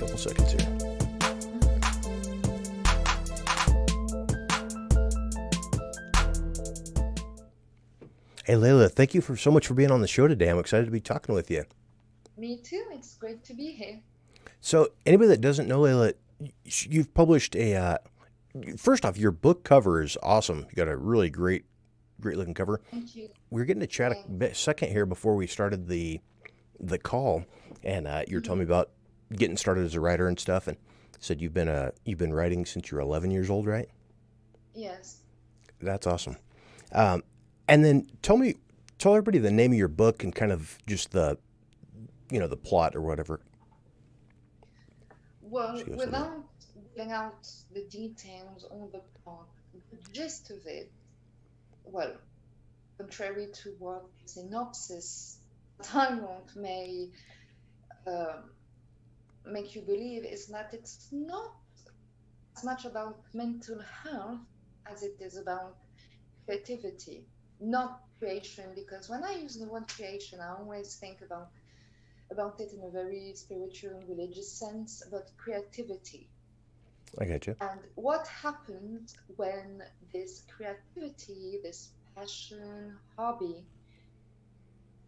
couple seconds here. Hey, Leyla, thank you so much for being on the show today. I'm excited to be talking with you. Me too. It's great to be here. So, anybody that doesn't know Leyla, you've published first off, your book cover is awesome. You got a really great looking cover. Thank you. We were getting to chat a Thanks. bit second here before we started the call, and you were telling me about getting started as a writer and stuff, and said you've been writing since you were 11 years old, right? Yes. That's awesome. Um, and then tell everybody the name of your book and kind of just the plot or whatever. Well, She goes into without giving out the details on the plot, the gist of it, well, contrary to what the synopsis I want may um, make you believe, is that it's not as much about mental health as it is about creativity, not creation. Because when I use the word creation, I always think about it in a very spiritual and religious sense, but creativity. I got you. And what happens when this creativity, this passion, hobby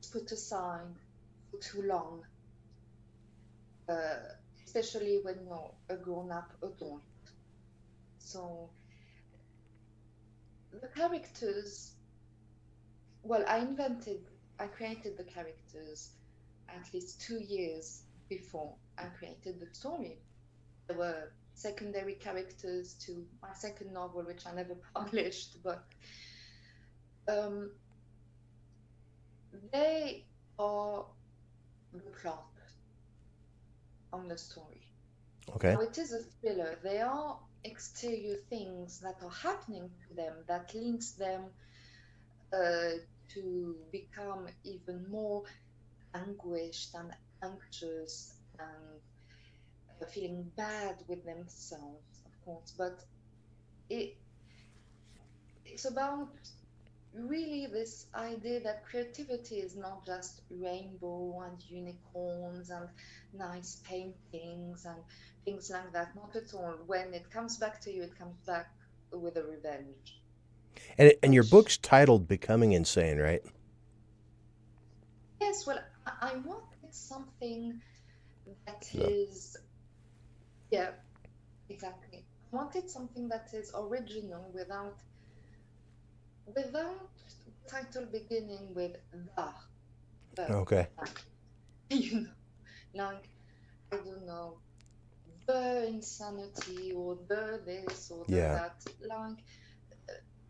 is put aside for too long, uh, especially when you're a grown-up adult. So the characters, well, I created the characters at least 2 years before I created the story. There were secondary characters to my second novel, which I never published, but um, they are the plot on the story. Okay. Now, it is a thriller. There are exterior things that are happening to them that links them uh, to become even more anguished and anxious and feeling bad with themselves, of course. But it, it's about really this idea that creativity is not just rainbow and unicorns and nice paintings and things like that. Not at all. When it comes back to you, it comes back with a revenge, And your which, book's titled "Becoming Insane," right? yes, well, I wanted something that So, is, yeah, exactly. I wanted something that is original without the title beginning with the, okay. like, you know, like, I don't know, the insanity or the this or the Yeah, that. Like,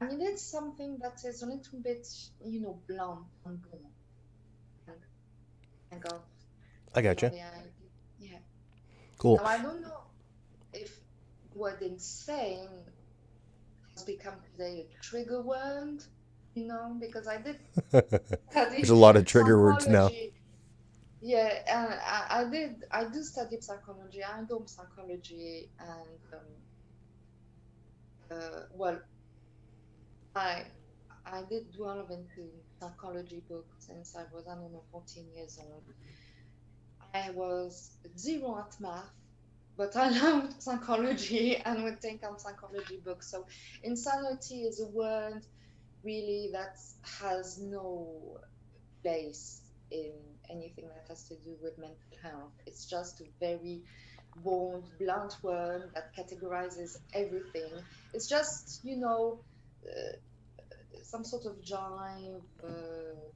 I needed something that is a little bit, blunt and bold. And I got, I got you. the idea. Yeah. Cool. Now, I don't know if the word insane has become today a trigger word, because I did There's study a lot of trigger words now. psychology. Yeah, and I do study psychology. I know psychology, and well, I I did delve into psychology books since I was, I don't know, 14 years old. I was zero at math, but I loved psychology and would take out psychology books. So insanity is a word really that has no place in anything that has to do with mental health. It's just a very bold, blunt word that categorizes everything. It's just, some sort of jive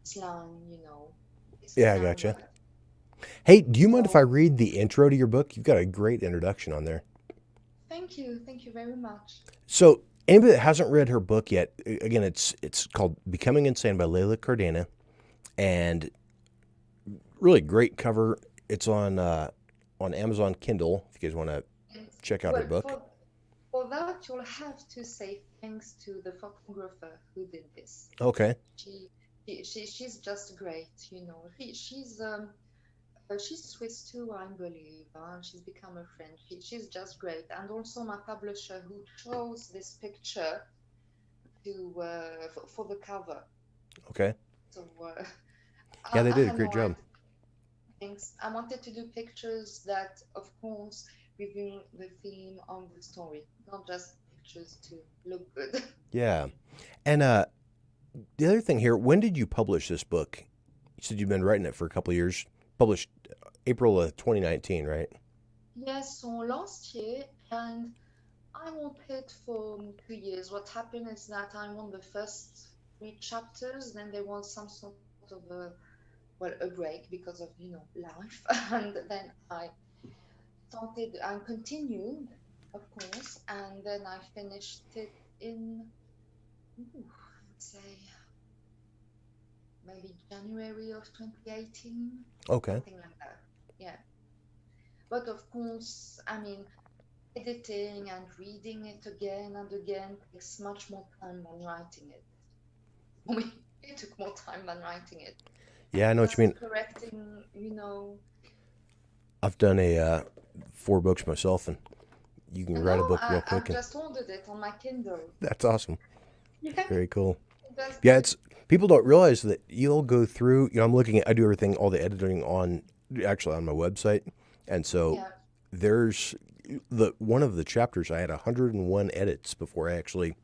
slang, it's Yeah, I slang. got you. Hey, do you mind if I So read the intro to your book? You've got a great introduction on there. thank you very much. So, anybody that hasn't read her book yet, again, it's called "Becoming Insane" by Leyla Cardena, and really great cover. It's on Amazon Kindle if you guys want to Yes. check out her Well, book. for that, you'll have to say thanks to the photographer who did this. Okay. She, she's just great, she's Swiss too, I believe. She's become a friend. She's just great. And also my publisher who chose this picture for the cover. Okay. So Yeah, they I did a had great no job. idea. Thanks. I wanted to do pictures that, of course, reveal the theme of the story, not just pictures to look good. Yeah. And the other thing here, when did you publish this book? You said you've been writing it for a couple of years. Published April of 2019, right? Yes, so last year, and I wrote it for 2 years. What happened is that I wrote the first three chapters, then there was some sort of a break because of, life. And then I started and continued, of course, and then I finished it in, I'd say, maybe January of 2018, Okay. something like that. Yeah. But of course, I mean, editing and reading it again and again takes much more time than writing it. For me, it took more time than writing it. Yeah, I know what Just you mean. correcting, I've done a 4 books myself, and you can write a no, book real I've quick, and just ordered it on my Kindle. that's awesome. Yeah, Very cool. just Yeah, it's people don't realize that you'll go through. I'm looking at. I do everything, all the editing on actually on my website, and so yeah. there's the one of the chapters I had 101 edits before I actually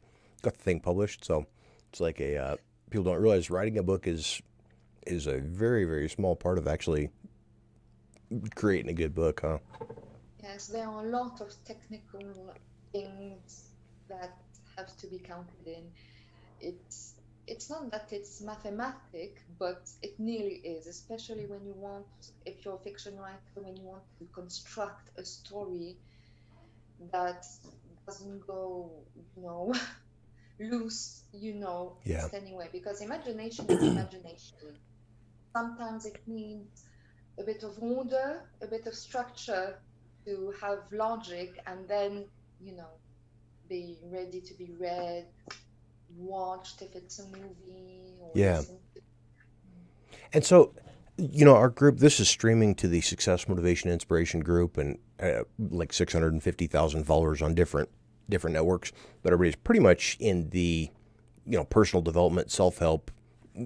got the thing published. So it's like a people don't realize writing a book is a very very small part of actually creating a good book, huh? Yes, there are a lot of technical things that have to be counted in. It's it's not that it's mathematic, but it nearly is, especially when you want, if you're a fiction writer, when you want to construct a story that doesn't go, you know, loose, Yeah. just anyway, because imagination is imagination. Sometimes it needs a bit of order, a bit of structure to have logic, and then, you know, be ready to be read, watched if it's a movie, or Yeah. listened to. And so, our group, this is streaming to the Success Motivation Inspiration group, and like 650,000 followers on different networks. But everybody's pretty much in the, personal development, self help,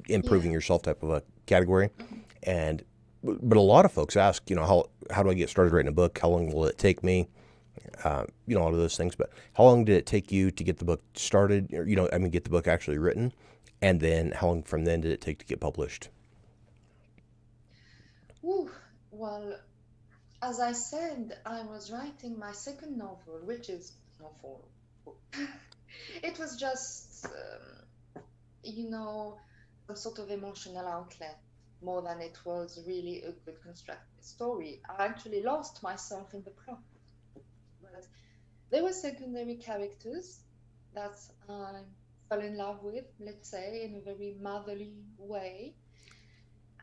improving Yeah. yourself type of a category. Mhm. And but a lot of folks ask, how do I get started writing a book? How long will it take me? All of those things. But how long did it take you to get the book started? Or, get the book actually written, and then how long from then did it take to get published? Whew. Well, as I said, I was writing my second novel, which is novel. It was just, you know, some sort of emotional outlet more than it was really a good constructed story. I actually lost myself in the plot, but there were secondary characters that I fell in love with, let's say, in a very motherly way.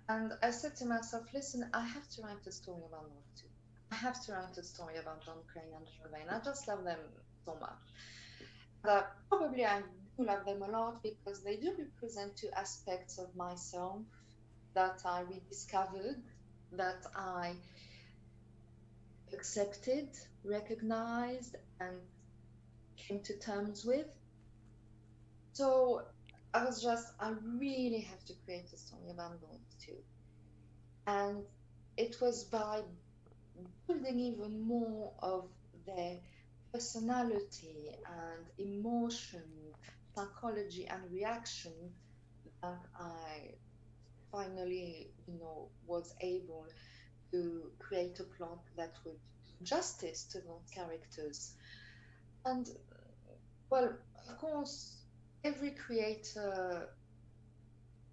And I said to myself, listen, I have to write a story about love too. I have to write a story about John Crane and Gervain. I just love them so much. That probably I do love them a lot because they do represent two aspects of myself that I rediscovered, that I accepted, recognized, and came to terms with. So I really have to create a story about those two. And it was by building even more of their personality and emotion, psychology, and reaction that I finally, was able to create a plot that would do justice to those characters. And well, of course, every creator,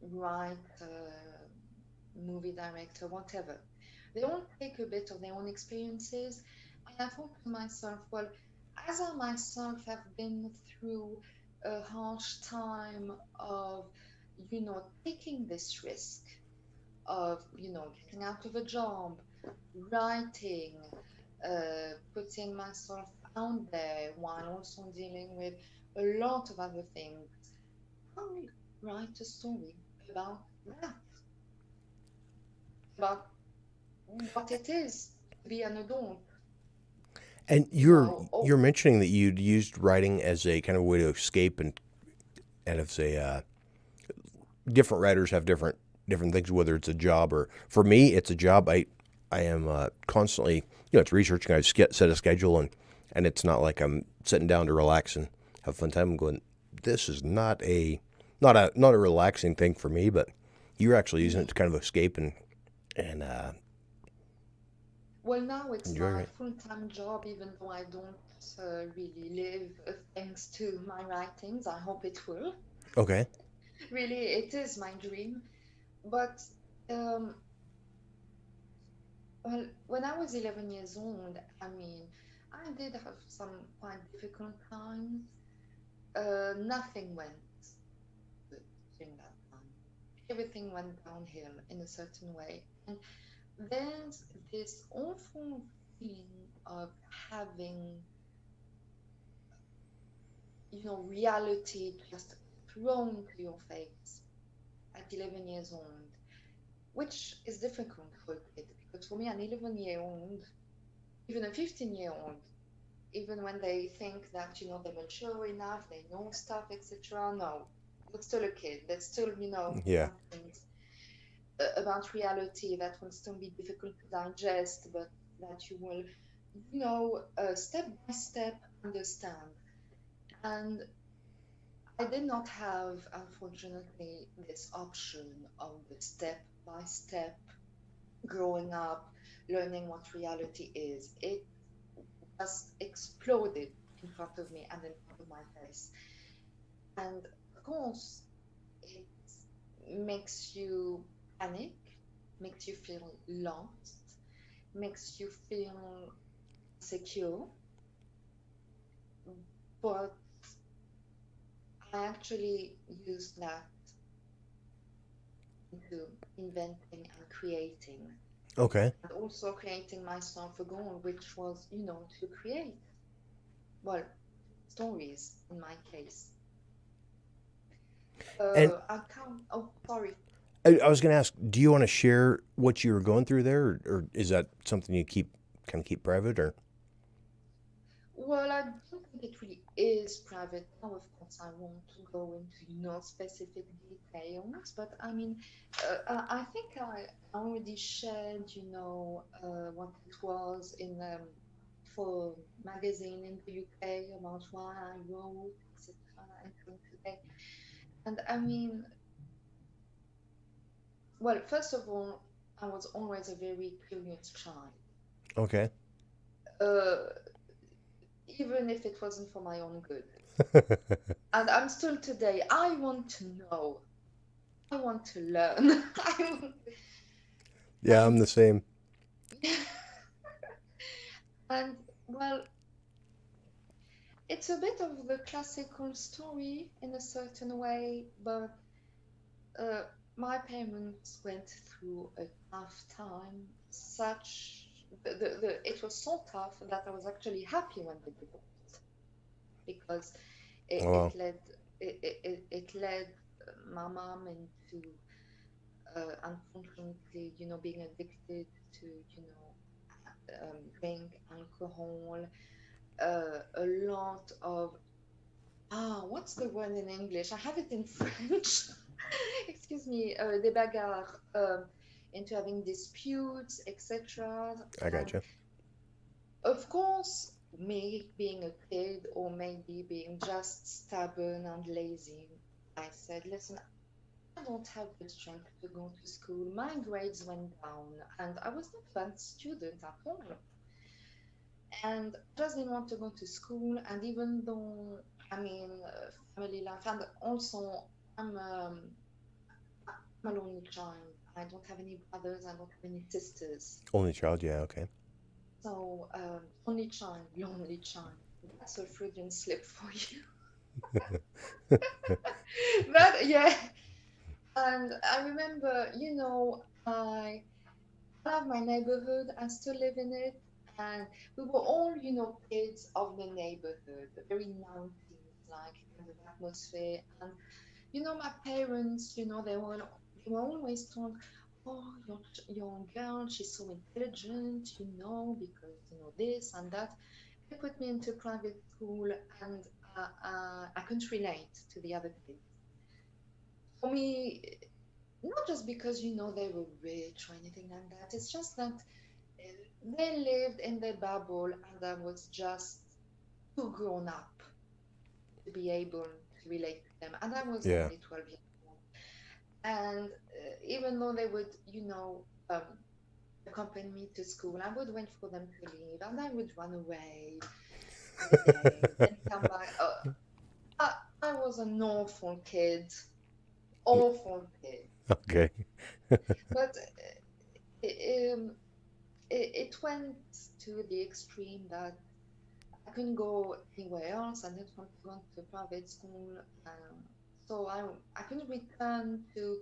writer, movie director, whatever, they all take a bit of their own experiences. And I thought to myself, well, as I myself have been through a harsh time of, taking this risk of, getting out of a job, writing, putting myself out there while also dealing with a lot of other things. I write a story about that, about what it is to be an adult, And you you're know. you're Oh, mentioning that you'd used writing as a way to escape, and as a different writers have different different things, whether it's a job or for me, it's a job. I am constantly, it's researching. Set a schedule, and it's not like I'm sitting down to relax and have a fun time. I'm going, this is not a relaxing thing for me, but you're actually using it to Mm. kind of escape and Well, now it's enjoy my it. full-time job, even though I don't really live thanks to my writings. I hope it will. Okay. Really, it is my dream. But um, well, when I was 11 years old, I mean, I did have some quite difficult times. Nothing went good during that time. Everything went downhill in a certain way. And there's this awful feeling of having, reality just thrown to your face at 11 years old, which is difficult for a kid because for me, an 11-year-old, even a 15-year-old, even when they think that, they're mature enough, they know stuff, etc., no, they're still a kid. There's still, Yeah. some things about reality that will still be difficult to digest, but that you will, step by step understand. And I did not have, unfortunately, this option of the step by step growing up, learning what reality is. It just exploded in front of me and in front of my face. And of course, it makes you panic, makes you feel lost, makes you feel secure. But I actually used that into inventing and creating, Okay. and also creating myself a goal, which was, to create, well, stories in my case. And I can't, oh, sorry. I was going to ask, do you want to share what you were going through there, or is that something you keep private, or? Well, I don't think it really is private. Now, of course, I want to go into, specific details, but I mean, I think I already shared, what it was in for magazine in the UK about why I wrote, etc. And till today. And I mean, well, first of all, I was always a very curious child. Okay. Uh, Even if it wasn't for my own good. And I'm still today. I want to know. I want to learn. I want Yeah, I'm and the same. and well, it's a bit of the classical story in a certain way, but uh, my parents went through a tough time. Such it was so tough that I was actually happy when they divorced because it, Oh, it wow. led it led my mom into unfortunately, being addicted to, drink, alcohol, a lot of, what's the word in English? I have it in French. Excuse me, des bagarres, into having disputes, etc. I And gotcha. of course, me being a kid or maybe being just stubborn and lazy, I said, listen, I don't have the strength to go to school. My grades went down, and I was not a bad student at all. And I just didn't want to go to school. And even though, I mean, family life, and also I'm a lonely child. I don't have any brothers. I don't have any sisters. Only child. Yeah. Okay. So, only child, lonely child. That's a Freudian slip for you. But yeah, and I remember, I love my neighborhood. I still live in it. And we were all, kids of the neighborhood, very 90s like kind of atmosphere. And, my parents, they were always told, oh, your girl, she's so intelligent, because, this and that. They put me into private school and I couldn't relate to the other kids. For me, not just because, they were rich or anything like that. It's just that they lived in their bubble, and I was just too grown up to be able to relate to them. And I was Yeah. only 12 years old. And even though they would, accompany me to school, I would wait for them to leave, and I would run away for the day, then come back. I, I was an awful kid, awful kid. Okay. But it, um, it went to the extreme that I couldn't go anywhere else. I didn't want to go to private school. So I couldn't return to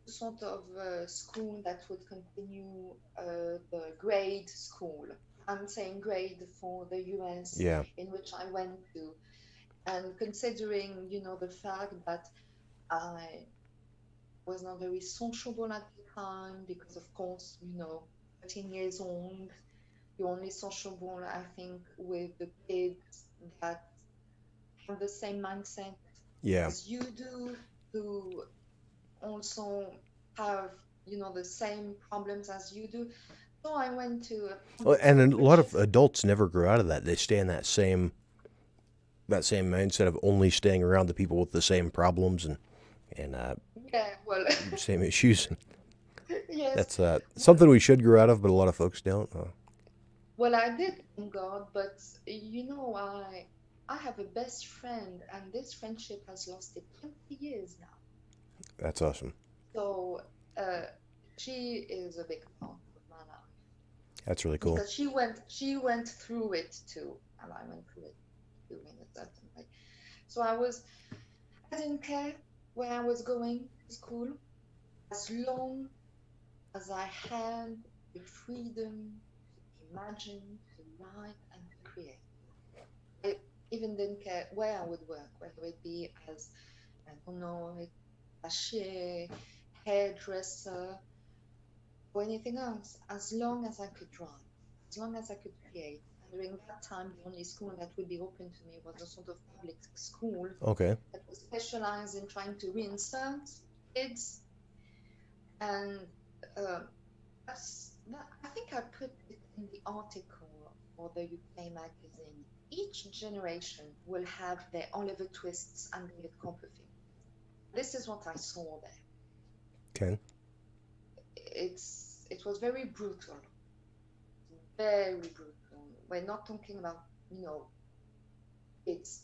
sort of school that would continue the grade school. I'm saying grade for the US Yeah. in which I went to. And considering, the fact that I was not very sociable at the time because, of course, 13 years old, you're only sociable, I think, with the kids that have the same mindset Yeah. as you do, who also have, the same problems as you do. So I went to a Well, private and school, a lot which of is, adults never grow out of that. They stay in that same mindset of only staying around the people with the same problems and yeah, well, same issues. yes. That's something we should grow out of, but a lot of folks don't. Well, I did, thank God, but I have a best friend, and this friendship has lasted 20 years now. That's awesome. So uh, she is a big part of my life That's really cool. because she went through it too, and I went through it too in a certain way. So I didn't care where I was going to school as long as I had the freedom to imagine, to write, and to create. I even didn't care where I would work, whether it be as, I don't know, a cashier, hairdresser, or anything else, as long as I could write, as long as I could create. And during that time, the only school that would be open to me was a sort of public school Okay. that was specialized in trying to reinsert kids. And uh, I think I put it in the article for the UK magazine. Each generation will have their Oliver Twists and David Copperfield. This is what I saw there. Okay. It was very brutal, very brutal. We're not talking about, kids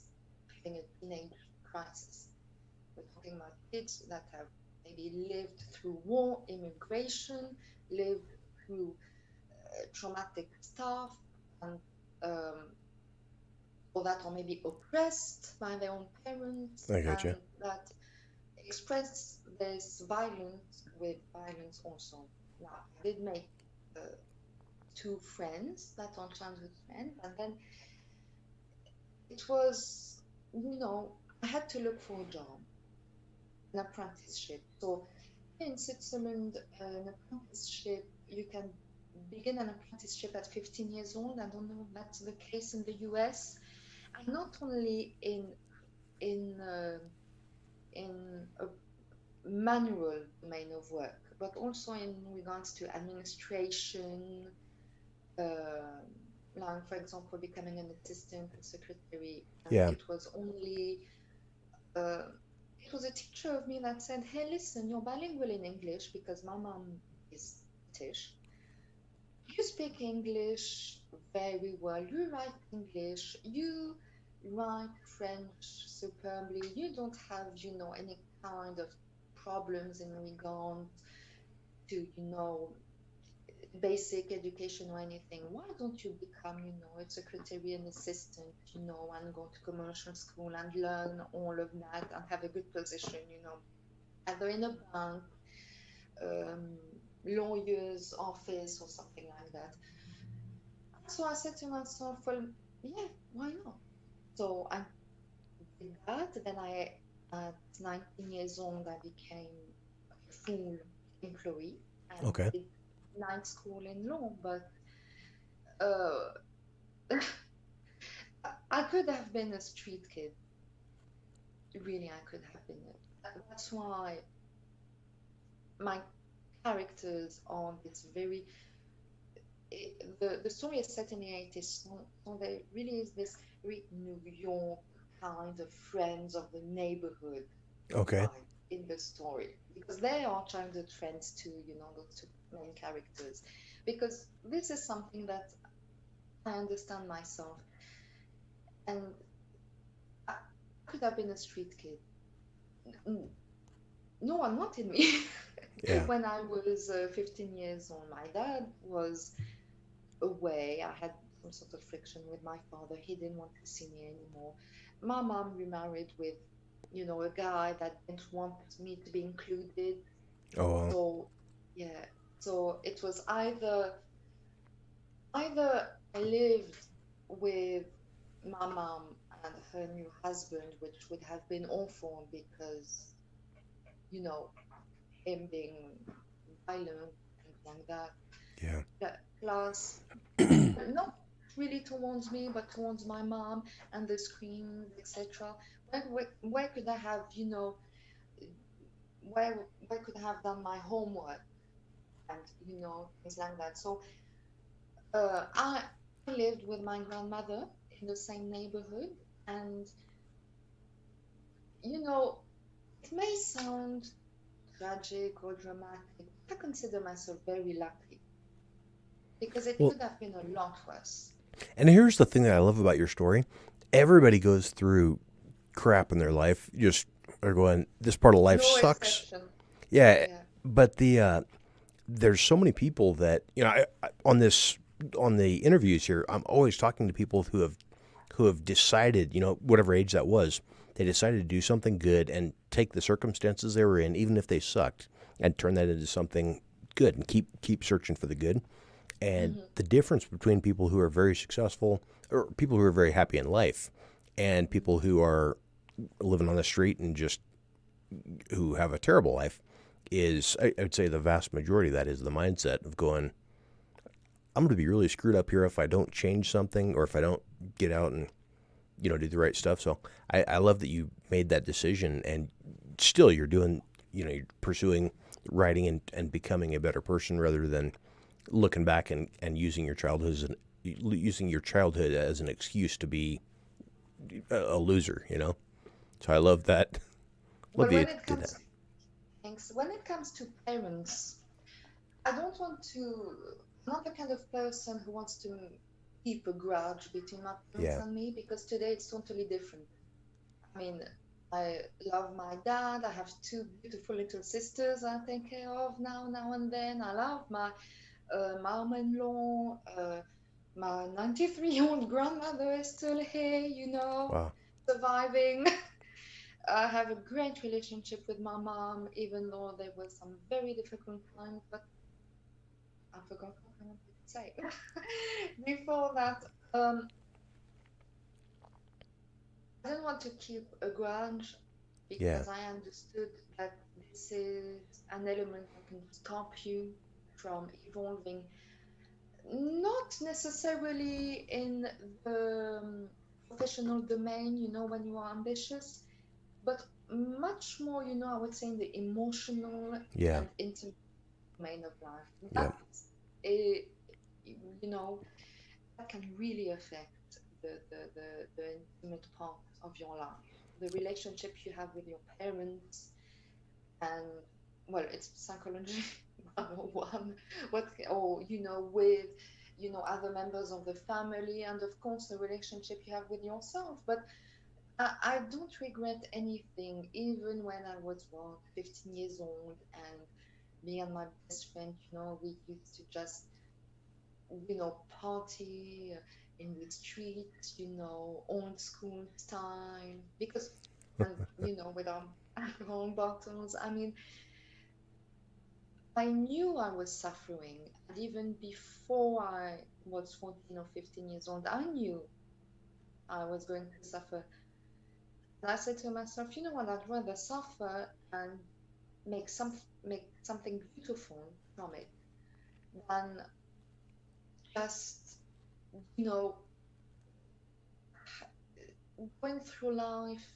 having a teenage crisis. We're talking about kids that have maybe lived through war, immigration, lived through traumatic stuff, and or that are maybe oppressed by their own parents, I got you. and that express this violence with violence also. Now, I did make uh, two friends that are childhood friends, and then it was, I had to look for a job, an apprenticeship. So in Switzerland, an apprenticeship, you can begin an apprenticeship at 15 years old. I don't know if that's the case in the US, and not only in in a manual domain of work, but also in regards to administration, uh, like for example, becoming an assistant secretary. And Yeah. uh, it was a teacher of me that said, "Hey, listen, you're bilingual in English because my mom is British. You speak English very well. You write English. You write French superbly. You don't have, any kind of problems in regard to, basic education or anything. Why don't you become, a secretary and assistant, and go to commercial school and learn all of that and have a good position, either in a bank, um, lawyer's office or something like that." So I said to myself, well, yeah, why not? So I did that. Then at 19 years old, I became a full employee and Okay. did night school in law. But uh, I could have been a street kid. Really, I could have been. That's why. my characters are this very the story is set in the 80s, so there really is this very New York kind of friends of the neighborhood Okay. vibe in the story because they are childhood friends too, those two main characters. Because this is something that I understand myself, and I could have been a street kid. N- No one wanted me. Yeah. When I was 15 years old, my dad was away. I had some sort of friction with my father. He didn't want to see me anymore. My mom remarried with, a guy that didn't want me to be included. Oh, So, yeah. So it was either I lived with my mom and her new husband, which would have been awful because, you know, him being violent, things like that. yeah. Plus, not really towards me, but towards my mom and the screens, etc. Where could I have, where could I have done my homework and things like that. So I lived with my grandmother in the same neighborhood, and you know, it may sound tragic or dramatic. I consider myself very lucky because it Well, could have been a lot worse. and here's the thing that I love about your story. Everybody goes through crap in their life. Just are going, this part of life No sucks. exception. Yeah, Yeah. but there's so many people that on the interviews here. I'm always talking to people who have decided, whatever age that was, they decided to do something good and take the circumstances they were in, even if they sucked, and turn that into something good and keep searching for the good. And Hmm. the difference between people who are very successful or people who are very happy in life and people who are living on the street and just who have a terrible life is, I would say, the vast majority of that is the mindset of going, I'm going to be really screwed up here if I don't change something or if I don't get out and do the right stuff. So I love that you made that decision, and still you're doing, you're pursuing writing and becoming a better person rather than looking back and using your childhood as an excuse to be a loser. So I love that. Love Well, that you when it did that. comes thanks, when it comes to parents, I don't want to. I'm not the kind of person who wants to keep a grudge between my parents Yeah. and me because today it's totally different. I mean, I love my dad. I have two beautiful little sisters I take care of now and then. I love my mom-in-law. My 93-year-old grandmother is still here, Wow. surviving. I have a great relationship with my mom, even though there were some very difficult times, but I forgot what I wanted to say. Before that, um, I didn't want to keep a grudge Yeah. because I understood that this is an element that can stop you from evolving, not necessarily in the professional domain, when you are ambitious, but much more, I would say in the emotional Yeah. and intimate domain of life. Yeah. That, eh, you know, that can really affect the intimate part of your life. The relationship you have with your parents, and well, it's psychology 101. Or, with, other members of the family, and of course, the relationship you have with yourself. But I don't regret anything, even when I was, 15 years old, and me and my best friend, we used to just party in the streets, old school style, because, and, with our alcohol bottles. I mean, I knew I was suffering, and even before I was 14 or 15 years old, I knew I was going to suffer. And I said to myself, you know what, I'd rather suffer and make something beautiful from it than just, you know, going through life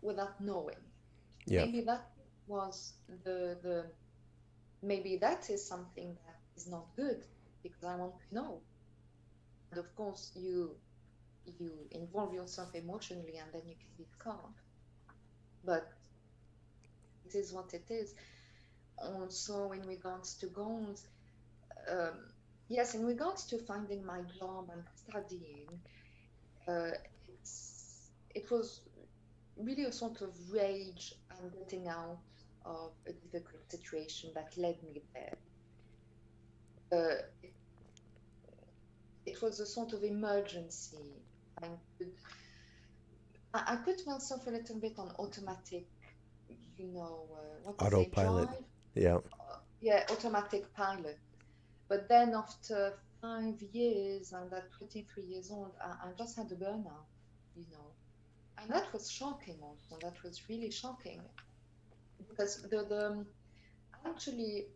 without knowing. Yeah. Maybe that was the maybe that is something that is not good because I want to know. And of course, you involve yourself emotionally and then you can discard. But it is what it is. Also, in regards to goals, um, yes, in regards to finding my job and studying, uh, it was really a sort of rage and getting out of a difficult situation that led me there. Uh, it was a sort of emergency. I could, I put myself a little bit on automatic, what they say, Autopilot. drive. Yeah. Yeah, automatic pilot. But then after 5 years and at 23 years old, I just had a burnout, you know. And that was shocking also. That was really shocking because the actually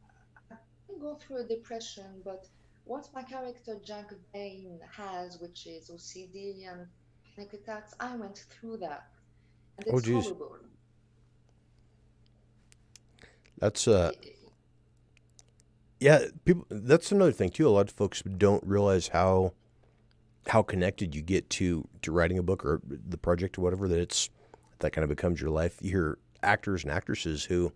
I didn't go through a depression, but what my character Jack Vane has, which is O.C.D. and panic attacks, I went through that, and Oh, it's geez. horrible. That's It- yeah. People. That's another thing too. A lot of folks don't realize how connected you get to writing a book or the project or whatever, that it's that kind of becomes your life. You hear actors and actresses who,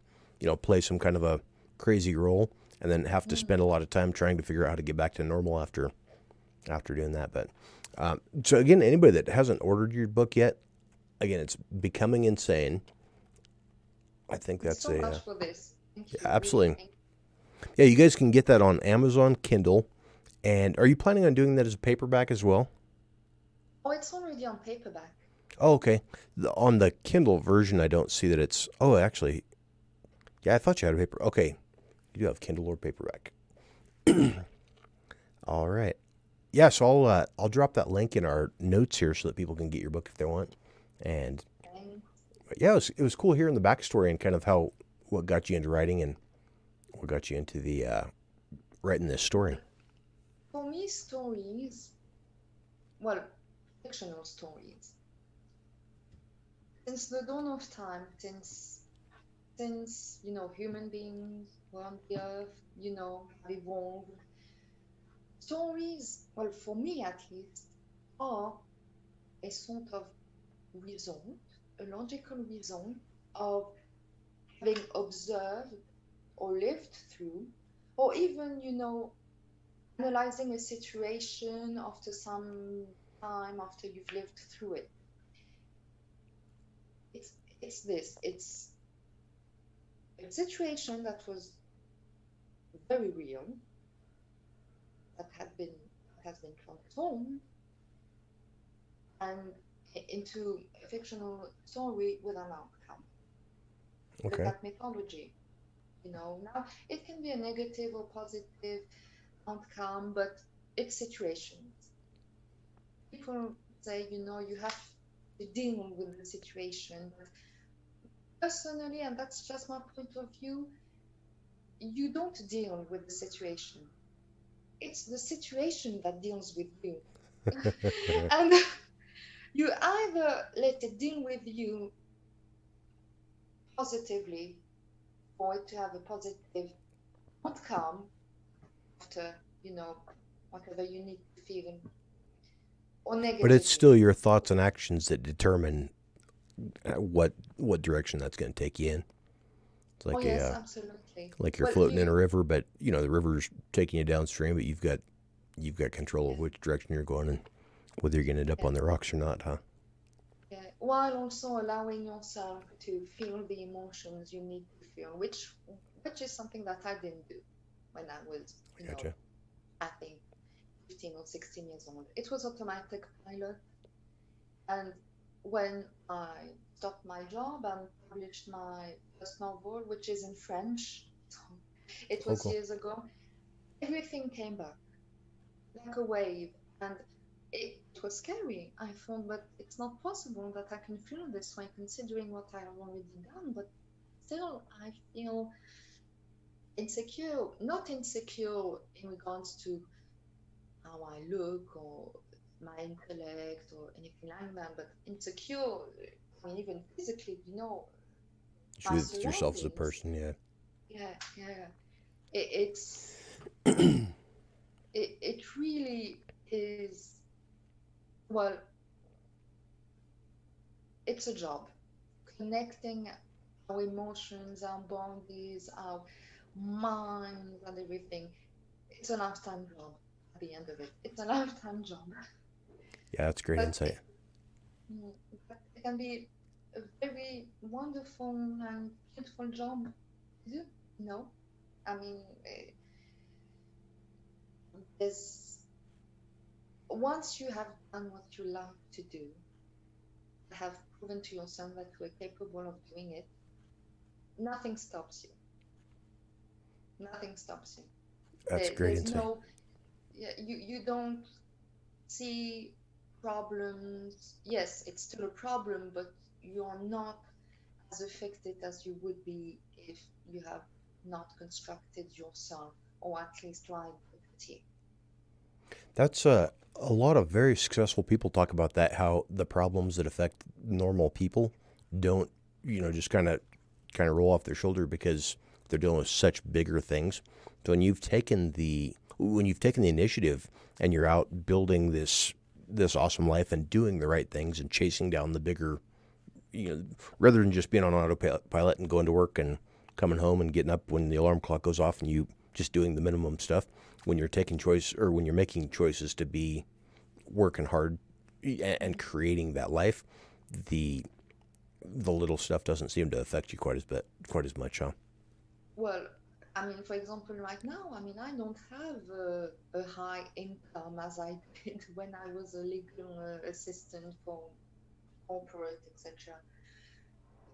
play some kind of a crazy role and then have to mm, spend a lot of time trying to figure out how to get back to normal after doing that. But so again, anybody that hasn't ordered your book yet, again, it's Becoming Insane. I think Thanks that's so a much for this. Thank yeah, you, really. absolutely. Yeah, you guys can get that on Amazon Kindle. And are you planning on doing that as a paperback as well? Oh, it's already on paperback. Oh, okay. On the Kindle version, I don't see that it's. Oh, actually, yeah, I thought you had a paper. Okay, you do have Kindle or paperback. All right. Yeah, so I'll drop that link in our notes here so that people can get your book if they want. And Thanks. yeah, it was cool hearing the backstory and kind of how what got you into writing and what got you into the writing this story. For me, stories, well, fictional stories, since the dawn of time, since human beings were on the earth, have evolved. Stories, well, for me at least, are a sort of result, a logical result of having observed or lived through, or even, analyzing a situation after some time after you've lived through it. It's it's a situation that was very real, that has been transformed and into a fictional story with an outcome. Look Okay. at mythology. Now it can be a negative or positive outcome, but it's situations. People say, you have to deal with the situation. But personally, and that's just my point of view, you don't deal with the situation. It's the situation that deals with you. And you either let it deal with you positively for it to have a positive outcome after, whatever you need to feel, or But it's negatively. still your thoughts and actions that determine what direction that's going to take you in. It's Oh, like yes, absolutely. like you're Well, floating in a river, but the river's taking you downstream, but you've got control yeah, of which direction you're going and whether you're going to end up yeah, on the rocks or not, huh? yeah. While also allowing yourself to feel the emotions you need to feel, which is something that I didn't do when I was, Gotcha. I think 15 or 16 years old. It was automatic pilot. And when I stopped my job and published my first novel, which is in French, so it Oh, was cool. years ago, everything came back like a wave. And it was scary. I thought, but it's not possible that I can feel this way considering what I have already done. But still, I feel insecure, not insecure in regards to how I look or my intellect or anything like that, but insecure, I mean, even physically, Just my with yourself as a surroundings. person, yeah. Yeah, yeah. It's it really is, well, it's a job. Connecting our emotions, our bodies, our minds, and everything. It's a lifetime job at the end of it. It's a lifetime job. Yeah, that's great But insight. mm, but it can be a very wonderful and beautiful job to do. You know, I mean, there's once you have done what you love to do, have proven to yourself that you are capable of doing it, nothing stops you. Nothing stops you. That's great There's insight. no, yeah, you don't see problems. Yes, it's still a problem, but you're not as affected as you would be if you have not constructed yourself, or at least tried the critique. That's a lot of very successful people talk about that, how the problems that affect normal people don't, just kind of roll off their shoulder because they're dealing with such bigger things. So when you've taken the initiative and you're out building this awesome life and doing the right things and chasing down the bigger, you know, rather than just being on autopilot and going to work and coming home and getting up when the alarm clock goes off and you just doing the minimum stuff. When you're taking choice or when you're making choices to be working hard and Mhm. creating that life, the the little stuff doesn't seem to affect you quite as much, huh? Well, I mean, for example, right now, I mean, I don't have a high income as I did when I was a legal assistant for corporate, etc.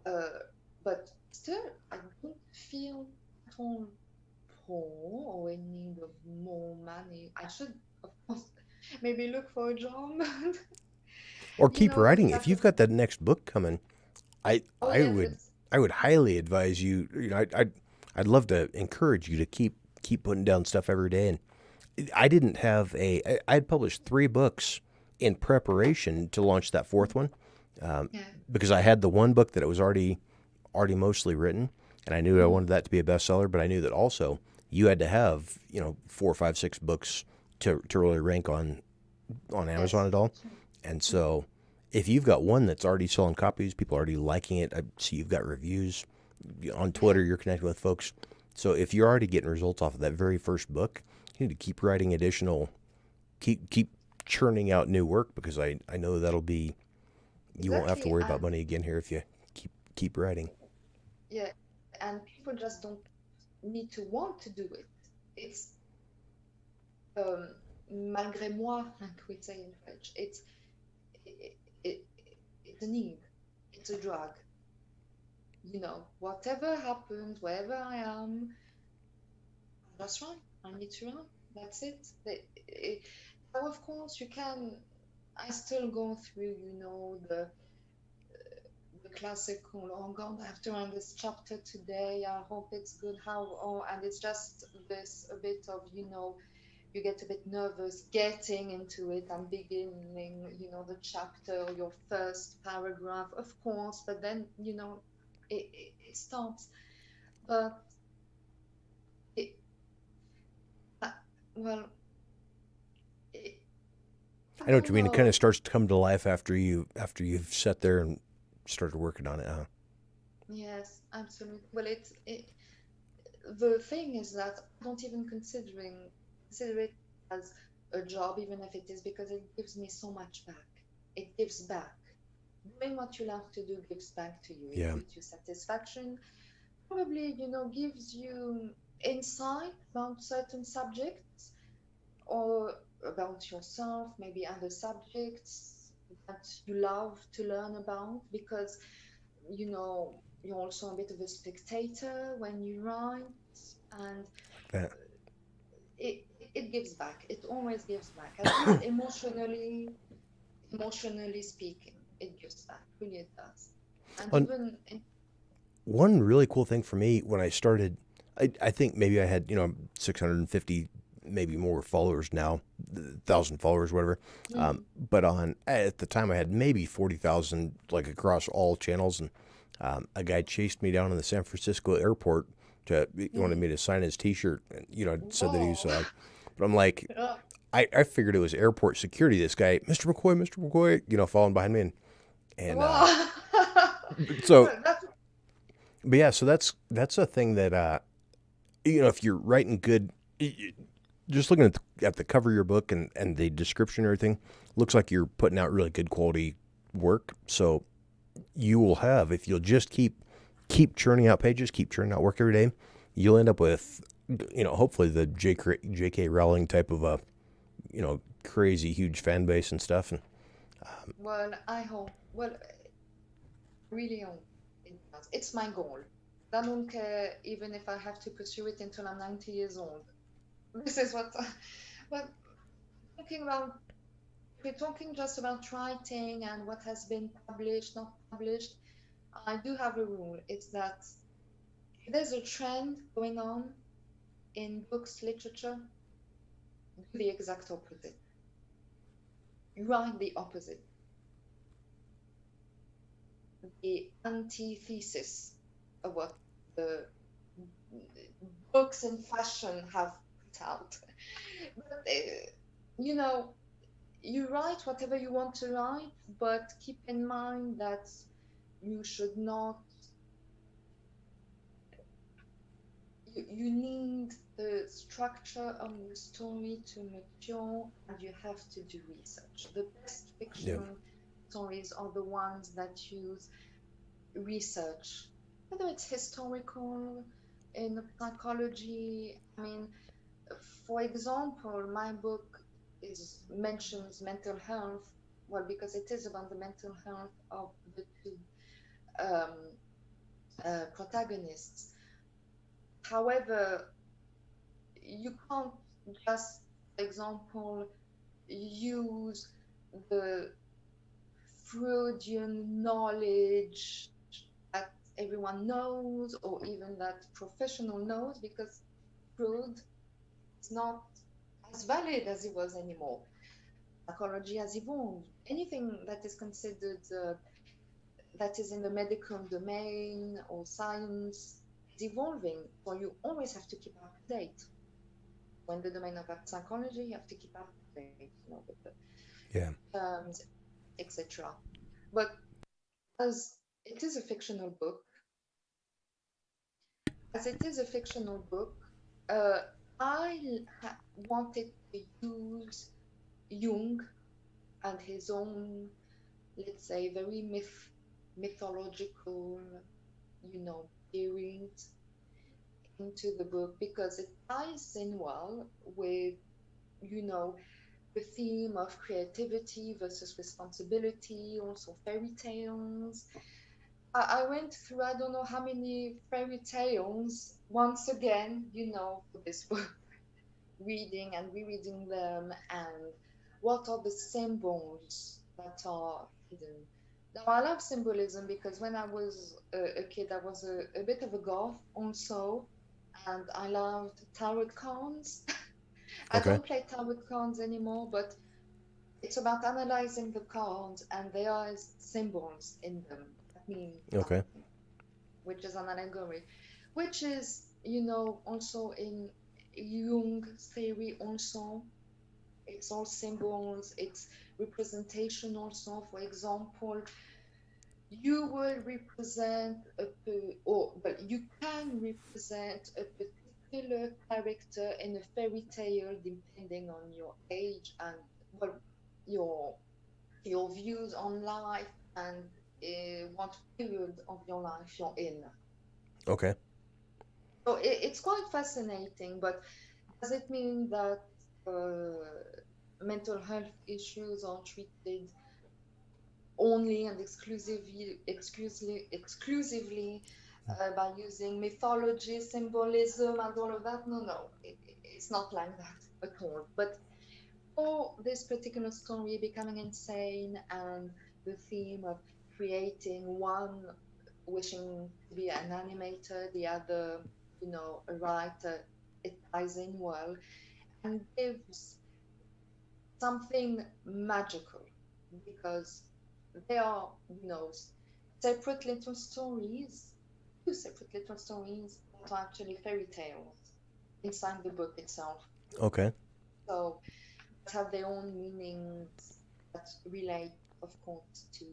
Uh, but still, I don't feel at all poor or in need of more money. I should, of course, maybe look for a job. Or You keep know, writing. If that's you've the, got that next book coming, I oh I yes, would I would highly advise you. I'd love to encourage you to keep putting down stuff every day. And I didn't have I had published 3 books in preparation to launch that fourth one, um, yeah. because I had the one book that it was already mostly written, and I knew I Mhm. wanted that to be a bestseller. But I knew that also you had to have 4, 5, 6 books to really rank on Amazon Yes. at all. And Mm. so if you've got one that's already selling copies, people are already liking it. I see you've got reviews on Yeah. Twitter. You're connecting with folks. So if you're already getting results off of that very first book, you need to keep writing additional, keep churning out new work because I know that'll be you won't have to Exactly. worry about And money again here if you keep writing. yeah, and people just don't need to want to do it. It's um, malgré moi, like we say in French. It, it, it's a need. It's a drug. You know, whatever happens, wherever I am, that's right. I need to run. That's it. Now, of course, you can. I still go through, the classical, oh God, I have to run this chapter today. I hope it's good. And it's just this a bit of, you get a bit nervous getting into it and beginning, the chapter, your first paragraph, of course, but then, it starts. But it, uh, well, it, I I know what don't you mean. It kind of know. starts to come to life after you've sat there and started working on it, huh? Yes, absolutely. Well, the thing is that I don't even consider it as a job, even if it is, because it gives me so much back. It gives back. Doing what you love to do gives back to you. It Yeah. gives you satisfaction. Probably, gives you insight about certain subjects or about yourself, maybe other subjects that you love to learn about, because you're also a bit of a spectator when you write, and That. it it gives back. It always gives back, at least emotionally speaking. It gives back, really it does. And On even one really cool thing for me when I started, I think maybe I had 650 maybe more followers now, 1,000 followers, whatever. mm, But on at the time I had maybe 40,000 like across all channels, and a guy chased me down in the San Francisco airport to he wanted Mm. me to sign his T-shirt. And, said that he was. Wow. But I'm like, Yeah. I figured it was airport security. This guy, Mr. McCoy, following behind me, and Wow. so, Well, that's but yeah, so that's a thing that if you're writing good, just looking at the cover of your book and the description and everything, looks like you're putting out really good quality work. So you will have, if you'll just keep churning out pages, keep churning out work every day, you'll end up with, hopefully the J.K. Rowling type of a, crazy huge fan base and stuff. And well, I hope. Well, really hope it does. It's my goal. I don't care even if I have to pursue it until I'm 90 years old. This is what. But talking about, if we're talking just about writing and what has been published, not published, I do have a rule. It's that if there's a trend going on in books, literature, do the exact opposite. You write the opposite, the antithesis of what the books in fashion have put out. But, you know, you write whatever you want to write, but keep in mind that you should not, you need the structure of the story to mature and you have to do research. The best yeah, fiction stories are the ones that use research, whether it's historical, in psychology. I mean, for example, my book is mentions mental health, well, because it is about the mental health of the two um, protagonists. However, you can't just, for example, use the Freudian knowledge that everyone knows or even that professional knows, because Freud is not as valid as it was anymore. Psychology has evolved. Anything that is considered that is in the medical domain or science is evolving. So you always have to keep up to date. When the domain of psychology, you have to keep up to date, with the yeah, terms, etc. But as it is a fictional book, as it is a fictional book, uh, wanted to use Jung and his own, let's say, very mythological, theories into the book because it ties in well with, you know, the theme of creativity versus responsibility, also fairy tales. I went through I don't know how many fairy tales once again, for this book, reading and rereading them, and what are the symbols that are hidden. Now, I love symbolism because when I was a kid, I was a bit of a goth also, and I loved tarot cards. I okay, don't play tarot cards anymore, but it's about analyzing the cards, and there are symbols in them that mean okay, something, which is an allegory, which is, also in Jung's theory also. It's all symbols, it's representation also. For example, you will represent or but you can represent a particular character in a fairy tale depending on your age and, well, your your views on life and what period of your life you're in. okay. So it's quite fascinating, but does it mean that mental health issues are treated only and exclusively by using mythology, symbolism, and all of that? No, no, it's not like that at all. But for this particular story, becoming insane, and the theme of creating one wishing to be an animator, the other, a writer, it ties in well and gives something magical because they are, separate little stories, two separate little stories are actually fairy tales inside the book itself. Okay. So have their own meanings that relate, of course, to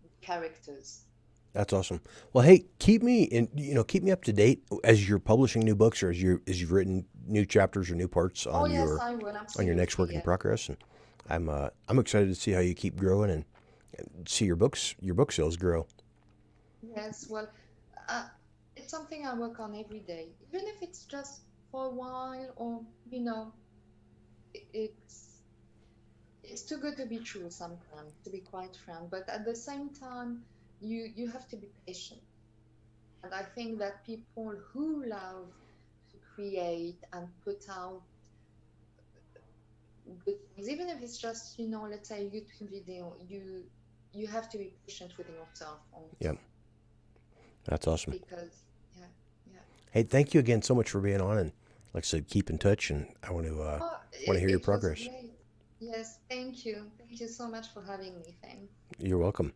the characters. That's awesome. Well, hey, keep me up to date as you're publishing new books or as you've written new chapters or new parts Oh, yes, I will, on your next absolutely, work in yes. progress. And I'm excited to see how you keep growing and see your book sales grow. Yes, well, uh, it's something I work on every day, even if it's just for a while, or, it's too good to be true sometimes, to be quite frank. But at the same time, you have to be patient. And I think that people who love to create and put out good things, even if it's just, let's say a YouTube video, you have to be patient with yourself Yep, also, that's awesome. because yeah, yeah. Hey, thank you again so much for being on, and like I said, keep in touch, and I Oh, want to hear your it was progress. great. Yes, thank you. Thank you so much for having me. Thanks. You're welcome.